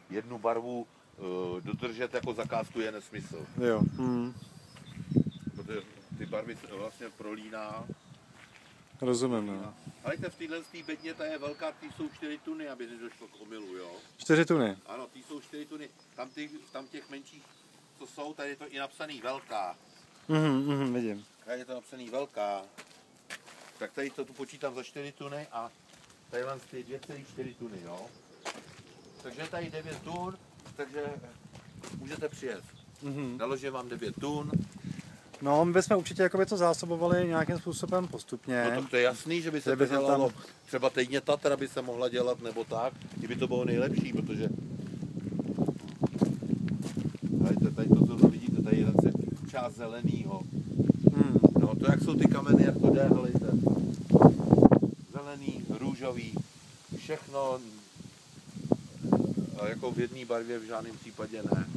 jednu barvu dodržet jako zakázku je nesmysl. Jo. Protože ty barvy se vlastně prolíná. Rozumím, no. Ale v téhle bedně ta je velká, ty jsou 4 tuny, aby nedošlo k omylu, jo? 4 tuny. Ano, ty jsou 4 tuny. Tam těch menších, co jsou, tady je to i napsaný velká. Vidím. Tady je to napsaný velká. Tak tady to tu počítám za 4 tuny a tady mám ty 2,4 tuny, jo? Takže tady 9 tun, takže můžete přijet. Naložím vám 9 tun. No, my bychom určitě jakoby to zásobovali nějakým způsobem postupně. No tak to je jasný, že by se to dělalo, třeba týdně Tatra by se mohla dělat nebo tak, kdyby to bylo nejlepší, protože tady to, co vidíte, tady je zase část zelenýho. No to jak jsou ty kameny, jak to jde, helejte. Zelený, růžový, všechno jako v jedné barvě v žádném případě ne.